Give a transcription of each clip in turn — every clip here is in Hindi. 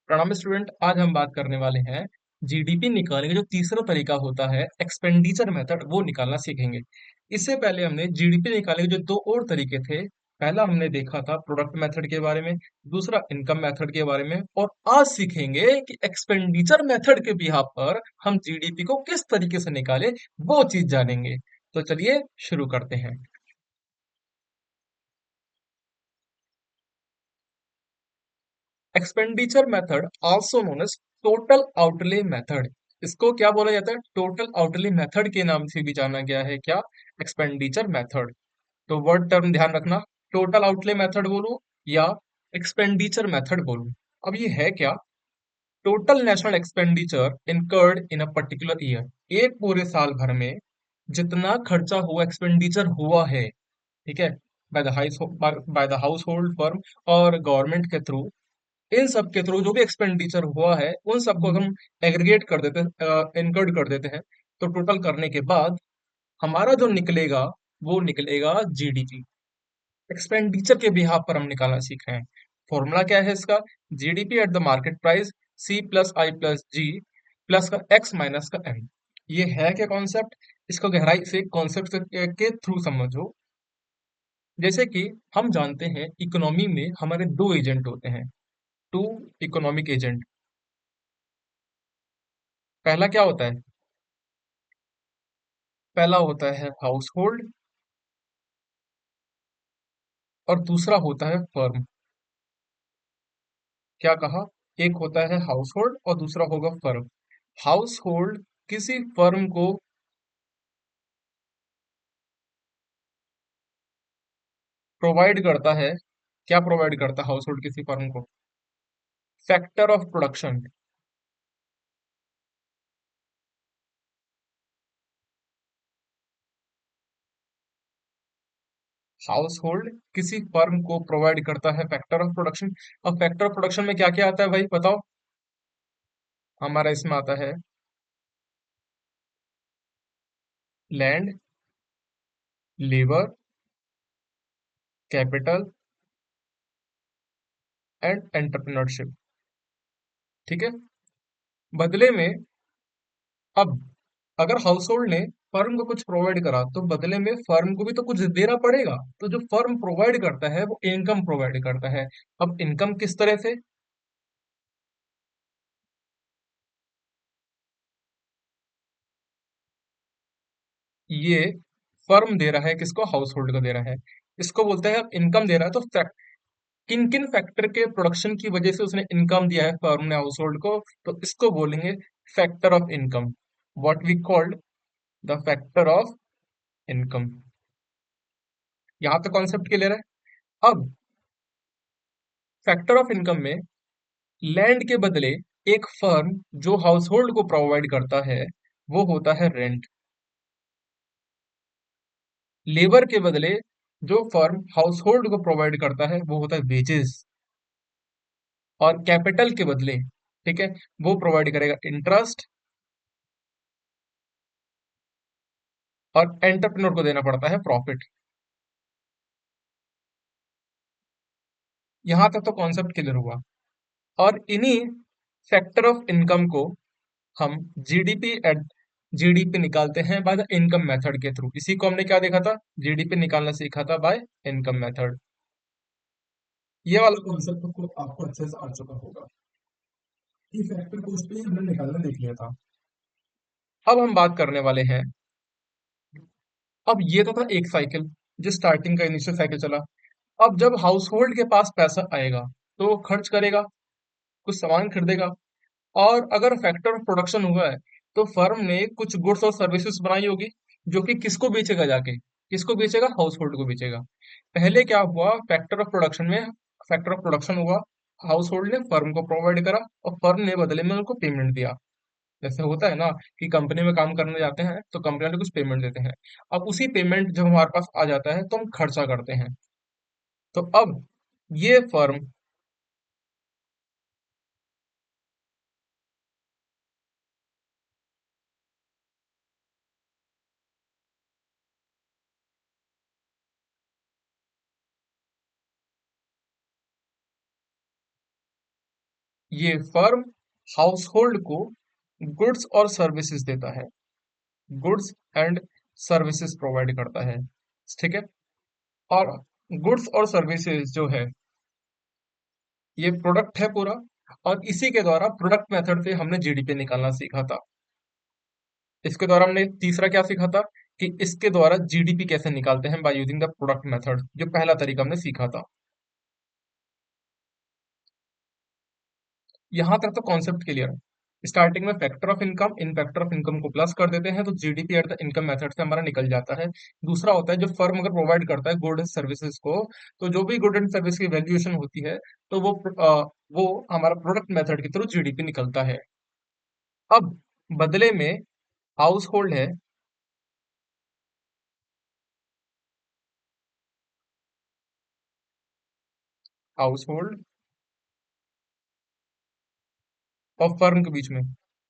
प्रणाम स्टूडेंट। आज हम बात करने वाले हैं जीडीपी निकालने का जो तीसरा तरीका होता है एक्सपेंडिचर मेथड, वो निकालना सीखेंगे। इससे पहले हमने जीडीपी निकालने के जो दो और तरीके थे, पहला हमने देखा था प्रोडक्ट मेथड के बारे में, दूसरा इनकम मेथड के बारे में। और आज सीखेंगे कि एक्सपेंडिचर मेथड के बिहाफ पर हम जीडीपी को किस तरीके से निकाले, वो चीज जानेंगे। तो चलिए शुरू करते हैं। Expenditure method also known as total outlay method. इसको क्या बोला जाता है? टोटल आउटले मेथड के नाम से भी जाना गया है। क्या? Expenditure method. तो वर्ड टर्म ध्यान रखना, टोटल आउटले मेथड बोलूं या एक्सपेंडिचर मेथड बोलूं। अब ये है क्या? Total national expenditure incurred in a particular year, एक पूरे साल भर में जितना खर्चा हुआ, एक्सपेंडिचर हुआ है, ठीक है, by the house hold firm और गवर्नमेंट के थ्रू, इन सब के थ्रू जो भी एक्सपेंडिचर हुआ है उन सबको हम एग्रीगेट कर देते हैं, इनकर्ड कर देते हैं। तो टोटल करने के बाद हमारा जो निकलेगा वो निकलेगा जीडीपी। एक्सपेंडिचर के बिहाफ पर हम निकालना सीख रहे हैं। फॉर्मूला क्या है इसका? GDP at the market price, C plus I plus G plus का एक्स माइनस का एम। ये है क्या कॉन्सेप्ट? इसको गहराई से कॉन्सेप्ट के थ्रू समझो। जैसे कि हम जानते हैं इकोनॉमी में हमारे दो एजेंट होते हैं, टू इकोनॉमिक एजेंट। पहला क्या होता है? पहला होता है हाउस होल्ड और दूसरा होता है फर्म। क्या कहा? एक होता है हाउस होल्ड और दूसरा होगा फर्म। हाउस होल्ड किसी फर्म को प्रोवाइड करता है। क्या प्रोवाइड करता है हाउस होल्ड किसी फर्म को? Factor of production. House hold किसी फर्म को प्रोवाइड करता है फैक्टर ऑफ प्रोडक्शन। अब फैक्टर ऑफ प्रोडक्शन में क्या क्या आता है भाई, बताओ? हमारा इसमें आता है land, labour, capital and entrepreneurship. ठीक है। बदले में, अब अगर हाउस होल्ड ने फर्म को कुछ प्रोवाइड करा तो बदले में फर्म को भी तो कुछ देना पड़ेगा। तो जो फर्म प्रोवाइड करता है वो इनकम प्रोवाइड करता है। अब इनकम किस तरह से? ये फर्म दे रहा है किसको? हाउस होल्ड को दे रहा है। इसको बोलते हैं, अब इनकम दे रहा है तो किन किन फैक्टर के प्रोडक्शन की वजह से उसने इनकम दिया है फर्म ने हाउस होल्ड को, तो इसको बोलेंगे factor of income. What we called the factor of income. यहां तक कॉन्सेप्ट क्लियर है? अब फैक्टर ऑफ इनकम में लैंड के बदले एक फर्म जो हाउस होल्ड को प्रोवाइड करता है वो होता है रेंट। लेबर के बदले जो फर्म हाउस होल्ड को प्रोवाइड करता है वो होता है वेजेस। और कैपिटल के बदले, ठीक है, वो प्रोवाइड करेगा इंटरेस्ट। और एंटरप्रेन्योर को देना पड़ता है प्रॉफिट। यहां तक तो कॉन्सेप्ट क्लियर हुआ। और इन्हीं फैक्टर ऑफ इनकम को हम जीडीपी एट जीडीपी निकालते हैं बाय द इनकम मेथड के थ्रू। इसी को हमने क्या देखा था? जीडीपी निकालना सीखा था बाय इनकम मेथड। ये वाला कॉन्सेप्ट को आपको अच्छे से आ चुका होगा कि फैक्टर को उस पे हमने निकालना देख लिया था। अब हम बात करने वाले हैं, अब ये तो था एक साइकिल जो स्टार्टिंग का इनिशियल साइकिल चला। अब जब हाउस होल्ड के पास पैसा आएगा तो वो खर्च करेगा, कुछ सामान खरीदेगा। और अगर फैक्टर ऑफ प्रोडक्शन हुआ है तो फर्म ने कुछ गुड्स और सर्विसेज बनाई होगी, जो कि किसको बेचेगा जाके? किसको बेचेगा? हाउस होल्ड को बेचेगा। पहले क्या हुआ? फैक्टर ऑफ प्रोडक्शन में फैक्टर ऑफ प्रोडक्शन हुआ, हाउस होल्ड ने फर्म को प्रोवाइड करा और फर्म ने बदले में उनको पेमेंट दिया। जैसे होता है ना कि कंपनी में काम करने जाते हैं तो कंपनी वाले कुछ पेमेंट देते हैं। अब उसी पेमेंट जब हमारे पास आ जाता है तो हम खर्चा करते हैं। तो अब ये फर्म, ये फर्म हाउस होल्ड को गुड्स और सर्विसेज देता है, गुड्स एंड सर्विसेज प्रोवाइड करता है, ठीक है। और गुड्स और सर्विसेज जो है ये प्रोडक्ट है पूरा, और इसी के द्वारा प्रोडक्ट मेथड से हमने जीडीपी निकालना सीखा था। इसके द्वारा हमने तीसरा क्या सीखा था कि इसके द्वारा जीडीपी कैसे निकालते हैं, by using the product method, जो पहला तरीका हमने सीखा था। यहां तक तो कॉन्सेप्ट क्लियर है। स्टार्टिंग में factor of income, in factor of income को प्लस कर देते हैं तो GDP at the income method से हमारा निकल जाता है। दूसरा होता है जो फर्म अगर प्रोवाइड करता है गुड एंड सर्विसेज को, तो जो भी गुड एंड सर्विस की वैल्यूएशन होती है तो वो हमारा प्रोडक्ट मेथड के थ्रू जीडीपी निकलता है। अब बदले में हाउस होल्ड है, हाउस होल्ड और फर्म के बीच में।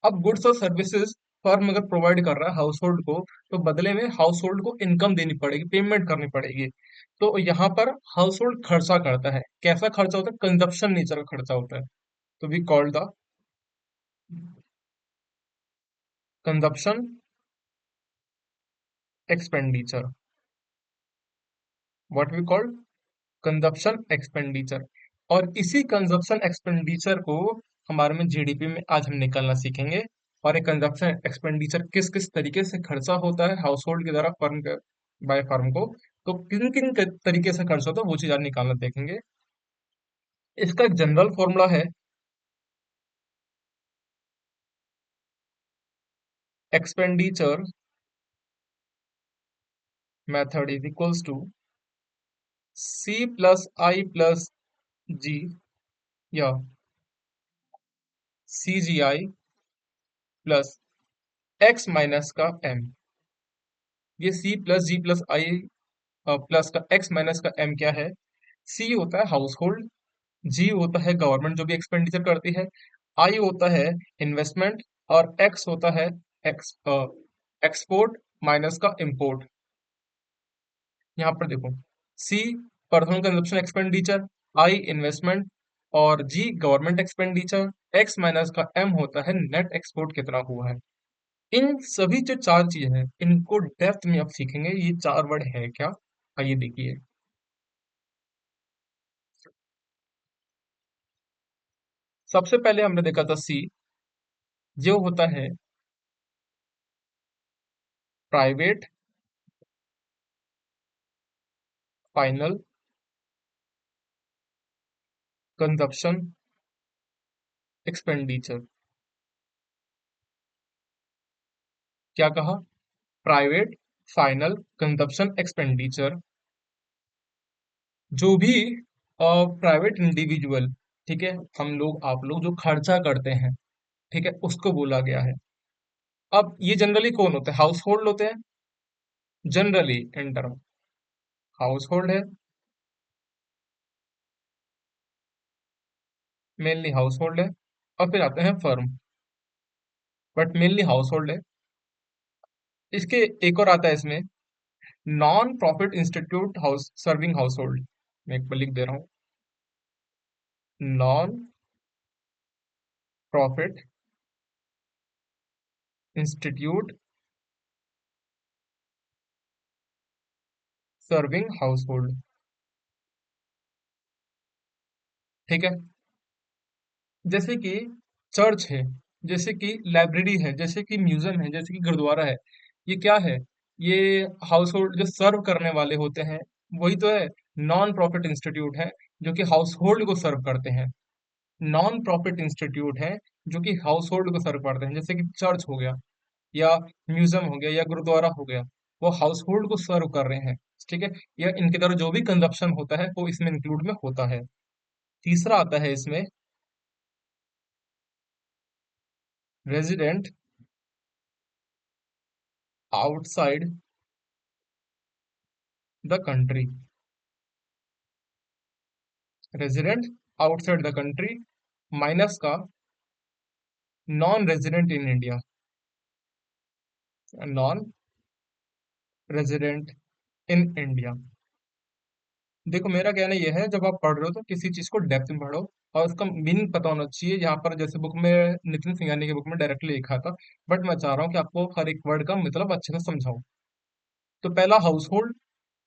अब गुड्स और सर्विसेज फर्म अगर प्रोवाइड कर रहा है हाउस होल्ड को, तो बदले में हाउस होल्ड को इनकम देनी पड़ेगी, पेमेंट करनी पड़ेगी। तो यहाँ पर हाउस होल्ड खर्चा करता है। कैसा खर्चा होता है? कंजप्शन नेचर का खर्चा होता है। तो we called the consumption expenditure, what we called consumption expenditure. और इसी कंजप्शन एक्सपेंडिचर को हमारे में जीडीपी में आज हम निकालना सीखेंगे। और एक कंजप्शन एक्सपेंडिचर किस किस तरीके से खर्चा होता है हाउस होल्ड के द्वारा फर्म बाय फर्म को, तो किन किन तरीके से खर्चा होता है वो चीज आज निकालना देखेंगे। इसका एक जनरल फॉर्मूला है, expenditure method is equals to C plus I plus G, या C G I plus X minus का एम। ये C plus G plus I plus का एक्स माइनस का एम क्या है? सी होता है हाउस होल्ड, जी होता है गवर्नमेंट जो भी एक्सपेंडिचर करती है, आई होता है इन्वेस्टमेंट, और एक्स होता है एक्स एक्सपोर्ट माइनस का इंपोर्ट। यहाँ पर देखो, C personal consumption expenditure, I investment, और G government expenditure, X minus का एम होता है नेट एक्सपोर्ट कितना हुआ है। इन सभी जो चार चीजें हैं इनको डेप्थ में आप सीखेंगे, ये चार वर्ड है क्या। आइए देखिए। सबसे पहले हमने देखा था सी, जो होता है प्राइवेट फाइनल कंजप्शन एक्सपेंडिचर। क्या कहा? Private final consumption expenditure. जो भी प्राइवेट इंडिविजुअल, ठीक है, हम लोग आप लोग जो खर्चा करते हैं, ठीक है, उसको बोला गया है। अब ये जनरली कौन होता है? हाउस होल्ड होते हैं generally in term, house hold है, मेनली हाउस होल्ड है। और फिर आते हैं firm, but mainly house hold है। इसके एक और आता है इसमें, non profit institute house serving house hold. मैं एक बार लिख दे रहा हूँ, non profit institute serving house hold, ठीक है। जैसे कि चर्च है, जैसे कि लाइब्रेरी है, जैसे कि म्यूजियम है, जैसे कि गुरुद्वारा है, ये क्या है? ये हाउस होल्ड जो सर्व करने वाले होते हैं, वही तो है। नॉन प्रॉफिट इंस्टीट्यूट है जो कि हाउस होल्ड को सर्व करते हैं। नॉन प्रॉफिट इंस्टीट्यूट है जो कि हाउस होल्ड को सर्व करते हैं, जैसे कि चर्च हो गया, या म्यूजियम हो गया, या गुरुद्वारा हो गया, वो हाउस होल्ड को सर्व कर रहे हैं, ठीक है। या इनके द्वारा जो भी कंजप्शन होता है वो इसमें इंक्लूड में होता है। तीसरा आता है इसमें, resident outside the country, resident outside the country minus का non resident in India, non resident in India. देखो मेरा कहना यह है, जब आप पढ़ रहे हो तो किसी चीज को डेप्थ में पढ़ो और उसका मीनिंग पता होना चाहिए। यहाँ पर जैसे बुक में, नितिन सिंघानिया की बुक में डायरेक्टली लिखा था, बट मैं चाह रहा हूँ कि आपको हर एक वर्ड का मतलब अच्छे से समझाऊं। तो पहला हाउस होल्ड,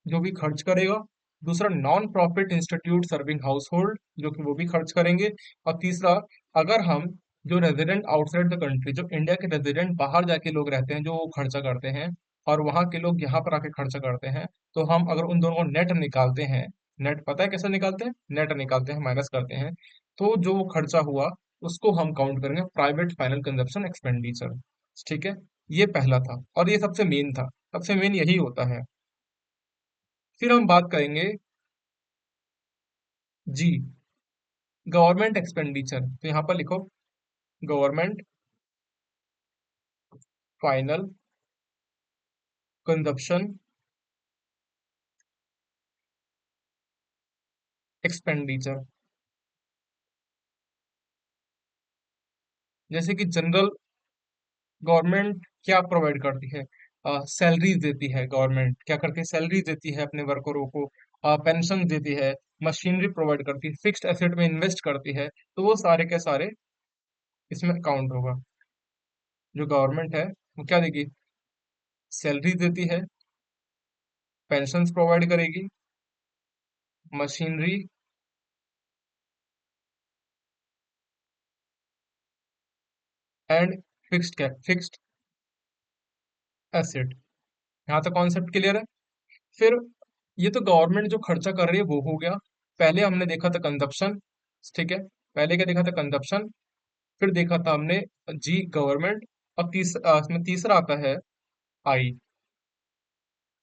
जो भी खर्च करेगा। दूसरा non profit institute serving house hold, जो कि वो भी खर्च करेंगे। और तीसरा, अगर हम जो रेजिडेंट आउटसाइड द कंट्री, जो इंडिया के रेजिडेंट बाहर जाके लोग रहते हैं जो खर्चा करते हैं, और वहां के लोग यहाँ पर आके खर्चा करते हैं, तो हम अगर उन दोनों को नेट निकालते हैं, नेट पता है कैसे निकालते हैं, नेट निकालते हैं, माइनस करते हैं, तो जो वो खर्चा हुआ उसको हम काउंट करेंगे प्राइवेट फाइनल कंजप्शन एक्सपेंडिचर। ठीक है, ये पहला था और ये सबसे मेन था, सबसे मेन यही होता है। फिर हम बात करेंगे जी, गवर्नमेंट एक्सपेंडिचर। तो यहाँ पर लिखो गवर्नमेंट फाइनल कंजप्शन एक्सपेंडिचर। जैसे कि जनरल गवर्नमेंट क्या प्रोवाइड करती है, सैलरीज देती है। गवर्नमेंट क्या करती है, सैलरीज देती है अपने वर्करों को, पेंशन देती है, मशीनरी प्रोवाइड करती है, फिक्स्ड एसेट में इन्वेस्ट करती है, तो वो सारे के सारे इसमें काउंट होगा। जो गवर्नमेंट है वो क्या देगी, सैलरी देती है, पेंशन प्रोवाइड करेगी, मशीनरी एंड फिक्स्ड एसेट। यहाँ तक कॉन्सेप्ट क्लियर है। फिर ये तो गवर्नमेंट जो खर्चा कर रही है वो हो गया। पहले हमने देखा था कंजप्शन, ठीक है, पहले क्या देखा था, कंजप्शन। फिर देखा था हमने जी गवर्नमेंट। अब इसमें तीसरा आता है आई।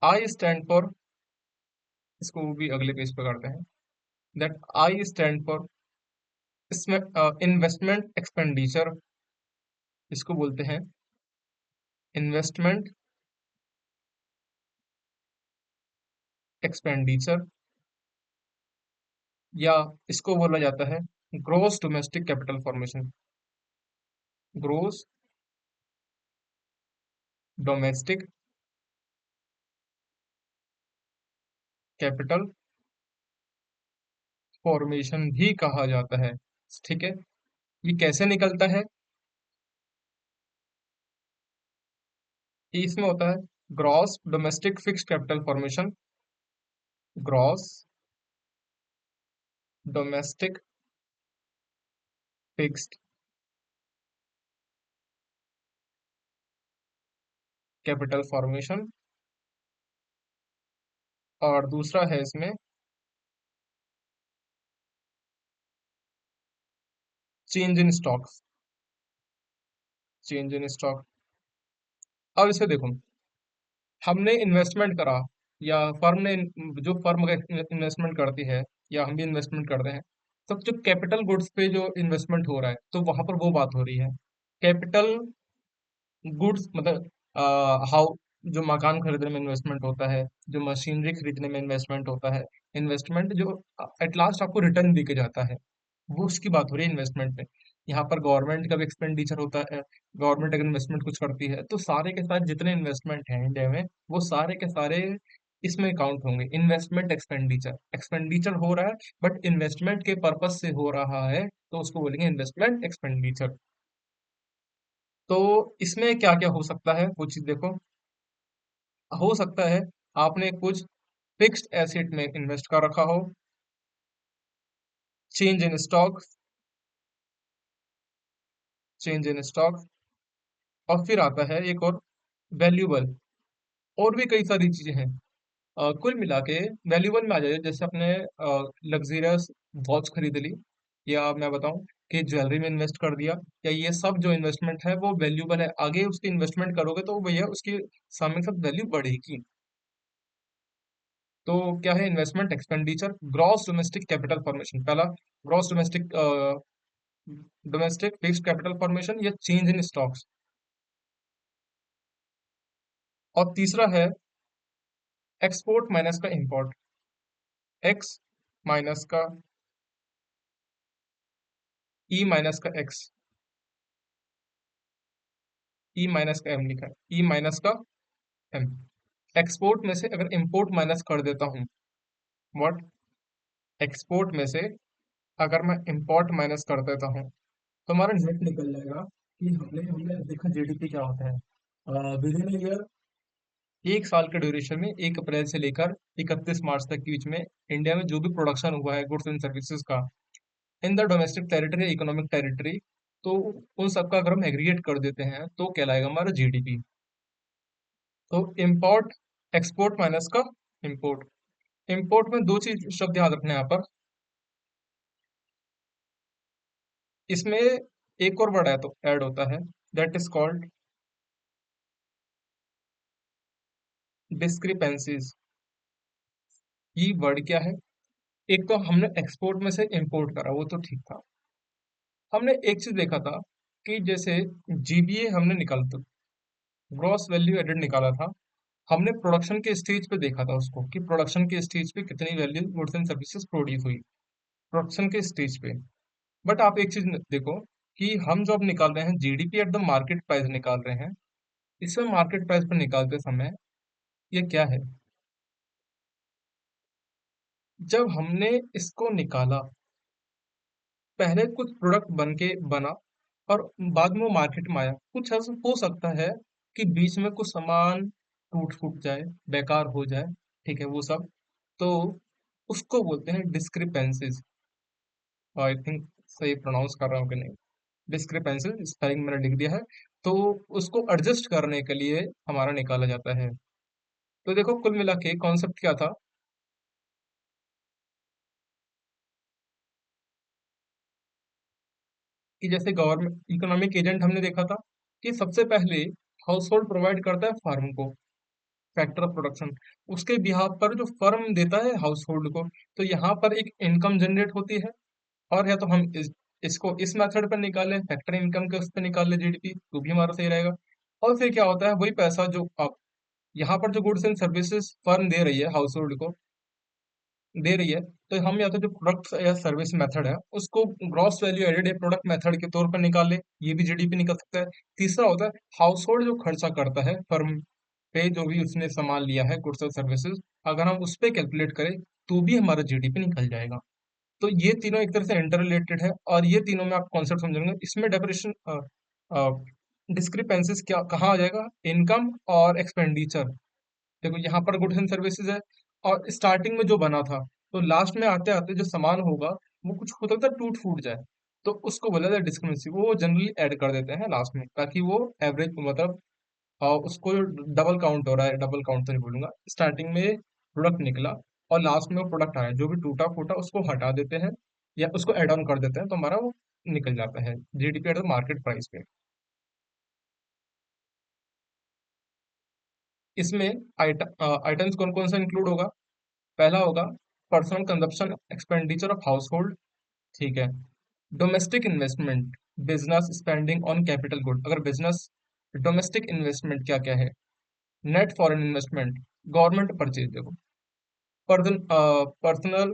आई स्टैंड फॉर, इसको भी अगले पेज पे करते हैं, दैट आई स्टैंड फॉर, इसमें इन्वेस्टमेंट एक्सपेंडिचर, इसको बोलते हैं इन्वेस्टमेंट एक्सपेंडिचर, या इसको बोला जाता है gross domestic capital formation. Gross domestic capital formation भी कहा जाता है। ठीक है, ये कैसे निकलता है, ये इसमें होता है gross domestic fixed capital formation, gross domestic fixed capital formation. और दूसरा है इसमें change in stocks, change in stock. अब इसे देखो, हमने इन्वेस्टमेंट करा, या फर्म ने, जो फर्म इन्वेस्टमेंट करती है, या हम भी इन्वेस्टमेंट करते हैं, तो जो कैपिटल गुड्स पे जो इन्वेस्टमेंट हो रहा है, तो वहां पर वो बात हो रही है। कैपिटल गुड्स मतलब हाउ, जो मकान खरीदने में इन्वेस्टमेंट होता है, जो मशीनरी खरीदने में इन्वेस्टमेंट होता है, इन्वेस्टमेंट जो एट लास्ट आपको रिटर्न दे के जाता है, वो उसकी बात हो रही है इन्वेस्टमेंट में। यहाँ पर गवर्नमेंट का भी एक्सपेंडिचर होता है। गवर्नमेंट अगर इन्वेस्टमेंट कुछ करती है तो सारे के साथ जितने इन्वेस्टमेंट हैं इंडिया में, वो सारे के सारे इसमें काउंट होंगे। इन्वेस्टमेंट एक्सपेंडिचर, एक्सपेंडिचर हो रहा है बट इन्वेस्टमेंट के पर्पज से हो रहा है, तो उसको बोलेंगे इन्वेस्टमेंट एक्सपेंडिचर। तो इसमें क्या क्या हो सकता है, वो चीज देखो। हो सकता है आपने कुछ फिक्स्ड एसेट में इन्वेस्ट कर रखा हो, change in stock, change in stock. और फिर आता है एक और, वैल्यूबल। और भी कई सारी चीजें हैं। कुल मिला के वैल्यूबल में आ जाए, जैसे अपने लग्जरियस वॉच खरीद ली, या मैं बताऊं कि ज्वेलरी में इन्वेस्ट कर दिया, या ये सब जो इन्वेस्टमेंट है वो वैल्यूबल है। आगे उसकी इन्वेस्टमेंट करोगे तो भैया उसकी सामने के साथ वैल्यू बढ़ेगी। तो क्या है, investment expenditure, gross domestic capital formation पहला, gross domestic domestic fixed capital formation, या चेंज इन स्टॉक्स। और तीसरा है एक्सपोर्ट माइनस का इंपोर्ट, एक्स माइनस का ई माइनस का एक्स, ई माइनस का एम लिखा है, ई माइनस का एम। एक्सपोर्ट में से अगर इंपोर्ट माइनस कर देता हूँ, व्हाट, एक्सपोर्ट में से अगर मैं इंपोर्ट माइनस कर देता हूँ तो हमारा नेट निकल जाएगा कि हमने हमने देखा जीडीपी क्या होता है विद इन ईयर। एक साल के ड्यूरेशन में 1 अप्रैल से लेकर 31 मार्च तक के बीच में इंडिया में जो भी प्रोडक्शन हुआ है गुड्स एंड सर्विसेज का in the domestic territory economic territory, तो उन सबका अगर हम एग्रीगेट कर देते हैं तो कहलाएगा हमारा जीडीपी। तो इंपोर्ट, एक्सपोर्ट माइनस का इंपोर्ट। इंपोर्ट में दो चीज शब्द याद रखना है यहाँ पर। इसमें एक और वर्ड है तो ऐड होता है, दैट इज कॉल्ड डिस्क्रिपेंसीज। ये वर्ड क्या है? एक तो हमने एक्सपोर्ट में से इंपोर्ट करा, वो तो ठीक था। हमने एक चीज देखा था कि जैसे जीबीए हमने निकाला था, ग्रॉस वैल्यू एडेड निकाला था। हमने प्रोडक्शन के स्टेज पे देखा था उसको कि प्रोडक्शन के स्टेज पे कितनी value goods and services produce हुई प्रोडक्शन के स्टेज पे। बट आप एक चीज देखो कि हम जो अब निकाल रहे हैं GDP at the market price निकाल रहे हैं। इसमें मार्केट प्राइस पर निकालते समय ये क्या है? जब हमने इसको निकाला, पहले कुछ प्रोडक्ट बन के बना और बाद में वो मार्केट में आया। कुछ ऐसा हो सकता है कि बीच में कुछ सामान टूट फूट जाए, बेकार हो जाए, ठीक है वो सब। तो उसको बोलते हैं डिस्क्रिपेंसीज। आई थिंक सही प्रोनाउंस कर रहा हूँ कि नहीं। डिस्क्रिपेंसीज स्पेलिंग मैंने लिख दिया है। तो उसको एडजस्ट करने के लिए हमारा निकाला जाता है। तो देखो कुल मिला के कॉन्सेप्ट क्या था कि जैसे गवर्नमेंट इकोनॉमिक एजेंट हमने देखा था कि सबसे पहले हाउस होल्ड प्रोवाइड करता है फार्म को फैक्टर ऑफ प्रोडक्शन। उसके बिहाफ पर जो फर्म देता है हाउस होल्ड को, तो यहाँ पर एक इनकम जनरेट होती है। और या तो हम इसको इस मेथड पर निकालें, फैक्टर इनकम के उस पर निकाल ले जीडीपी, तो भी हमारा सही रहेगा। और फिर क्या होता है, वही पैसा जो अब यहाँ पर जो गुड्स एंड सर्विसेज फर्म दे रही है हाउस होल्ड को दे रही है, तो हम या तो जो प्रोडक्ट या सर्विस मेथड है उसको ग्रॉस वैल्यू एडेड या प्रोडक्ट मेथड के तौर पर निकाल ले, ये भी जीडीपी निकल सकता है। तीसरा होता है हाउस होल्ड जो खर्चा करता है फर्म पे, जो भी उसने सामान लिया है गुड्स और सर्विसेज, अगर हम उस पे कैलकुलेट करें तो भी हमारा जीडीपी निकल जाएगा। तो ये तीनों एक तरह से इंटर रिलेटेड है और ये तीनों में आप कॉन्सेप्ट समझेंगे। इसमें डेफिनेशन डिस्क्रिपेंसीज क्या कहाँ आ जाएगा, इनकम और एक्सपेंडिचर। देखो यहाँ पर गुड्स एंड सर्विसेज है और स्टार्टिंग में जो बना था, तो लास्ट में आते आते जो सामान होगा वो कुछ हो सकता है टूट फूट जाए, तो उसको बोला जाए डिस्क्रिपेंसी। वो जनरली ऐड कर देते हैं लास्ट में ताकि वो एवरेज मतलब उसको डबल काउंट हो रहा है, डबल काउंट तो नहीं बोलूंगा, स्टार्टिंग में प्रोडक्ट निकला और लास्ट में वो प्रोडक्ट आया जो भी टूटा फूटा उसको हटा देते हैं या उसको एड ऑन कर देते हैं, तो हमारा वो निकल जाता है GDP at the market price पे। इसमें आइटम्स कौन कौन सा इंक्लूड होगा? पहला होगा personal consumption expenditure of house hold, ठीक है। Domestic investment, business spending on capital good, अगर बिजनेस डोमेस्टिक इन्वेस्टमेंट क्या क्या है? Net foreign investment, government purchase. देखो पर्सनल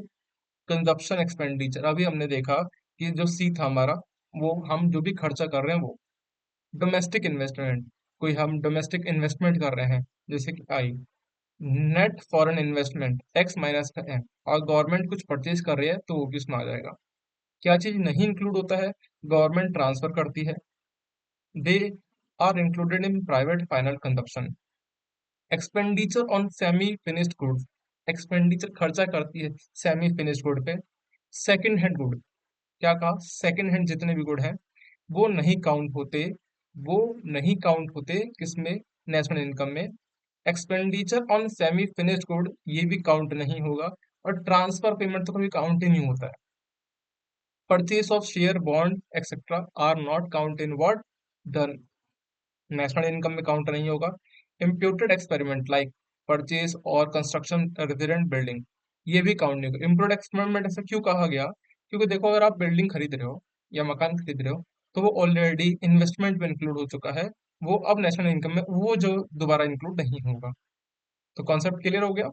कंजप्शन एक्सपेंडिचर अभी हमने देखा कि जो सी था हमारा, वो हम जो भी खर्चा कर रहे हैं वो। डोमेस्टिक इन्वेस्टमेंट, कोई हम डोमेस्टिक इन्वेस्टमेंट कर रहे हैं जैसे कि I. Net foreign investment X minus का एम, और गवर्नमेंट कुछ परचेज कर रही है तो वो भी उसमें आ जाएगा। क्या चीज नहीं इंक्लूड होता है? गवर्नमेंट ट्रांसफर करती है, they are included in private final consumption. Expenditure on semi finished goods, expenditure खर्चा करती है सेमी फिनिश्ड गुड पे। सेकंड हैंड गुड, क्या कहा, सेकंड हैंड जितने भी गुड हैं वो नहीं काउंट होते, वो नहीं काउंट होते किसमें, नेशनल इनकम में। Expenditure on semi finished good ये भी काउंट नहीं होगा। और ट्रांसफर पेमेंट तो कभी काउंट ही नहीं होता है। Purchase of share bond etcetera are not count in what, the national income में काउंट नहीं होगा। इम्प्यूटेड एक्सपेरिमेंट लाइक परचेज और कंस्ट्रक्शन रेजिडेंट बिल्डिंग, ये भी काउंट नहीं होगा। इम्प्यूटेड एक्सपेरिमेंट ऐसा क्यों कहा गया? क्योंकि देखो अगर आप बिल्डिंग खरीद रहे हो या मकान खरीद रहे हो तो वो ऑलरेडी इन्वेस्टमेंट में इंक्लूड हो चुका है, वो अब नेशनल इनकम में वो जो दोबारा इंक्लूड नहीं होगा। तो कॉन्सेप्ट क्लियर हो गया।